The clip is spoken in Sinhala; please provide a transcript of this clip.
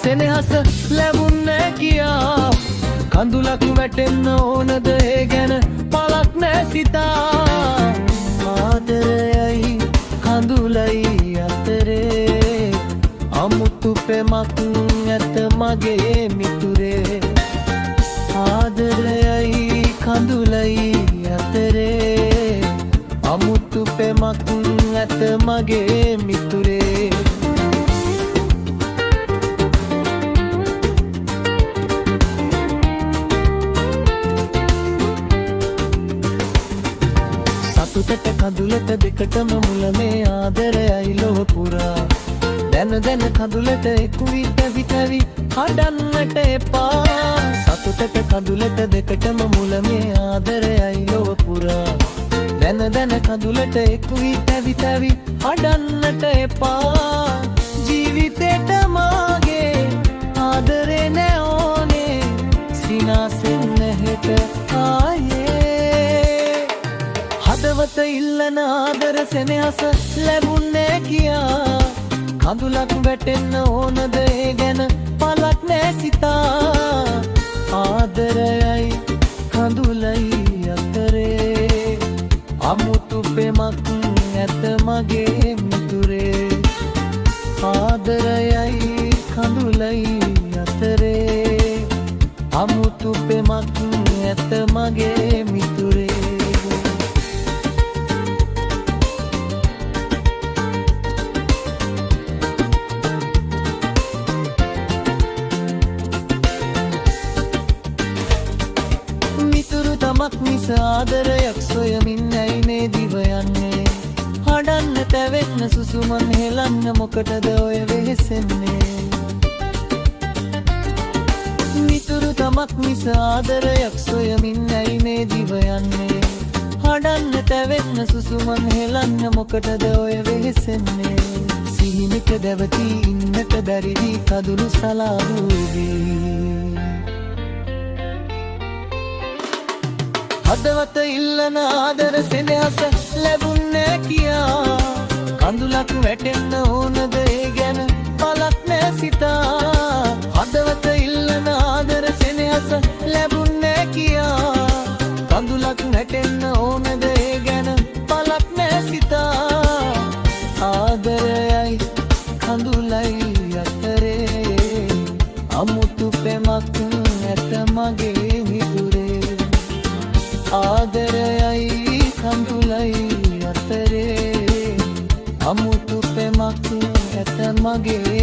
සෙනෙහස ලැබුන්නේ කියා කඳුලක් වැටෙන්න ඕනද ඒ ගැන පලක් නෑ සිතා ආදරයයි කඳුලයි අතරේ අමුතු පෙමක් ඇත මගේ මිතුරේ ආදරයයි කඳුලයි අතරේ අමුතු පෙමක් ඇත මගේ මිතුරේ සතුටට කඳුලට දෙකටම මුල මේ ආදරයයි ලොව පුරා දැන දැන කඳුලට එකුවි තැවි තැවි හඩන්නට එපා සතුටට කඳුලට දෙකටම මුල මේ ආදරයයි ලොව පුරා දැන දැන කඳුලට එකුවි තැවි තැවි හඩන්නට එපා ජීවිතේට මාගේ ආදරේ නෑ ඕනේ සිනාසෙන් නැහෙට ආයේ හදවත ඉල්ලන ආදර සෙනෙහස ලැබුන්නේ කියා කඳුලක් වැටෙන්න ඕනද ඒ ගැන පලක් නෑ සිතා ආදරයයි කඳුලයි අතරේ අමුතු පෙමක් ඇත මගේ මිතුරේ ආදරයයි කඳුලයි අතරේ අමුතු පෙමක් ඇත මගේ මිතුරේ තමක් මිස ආදරයක් සොයමින් ඇයි මේ දිව යන්නේ හඩන්න තැවෙන්න සුසුමන් හෙලන්න මොකටද ඔය වෙහෙසෙන්නේ මිතුරු තමක් මිස ආදරයක් සොයමින් ඇයි මේ දිව යන්නේ හඩන්න තැවෙන්න සුසුමන් හෙලන්න මොකටද ඔය වෙහෙසෙන්නේ සිහිනක දැවති ඉන්නට බැරිවි කඳුළු සලාහුවේ හදවත ඉල්ලන ආදර සෙනෙහස ලැබුන්නේ කියා කඳුලක් වැටෙන්න ඕනද ඒ ගැන පලක් නෑ සිතා හදවත ඉල්ලන ආදර සෙනෙහස ලැබුන්නේ කියා කඳුලක් වැටෙන්න ඕනද ඒ ගැන පලක් නෑ සිතා ආදරයයි කඳුලයි අතරේ අමුතු පෙමක් ඇත මගේ මිතුරේ ආදරයයි කඳුලයි අතරේ අමුතු පෙමක් ඇත මගේ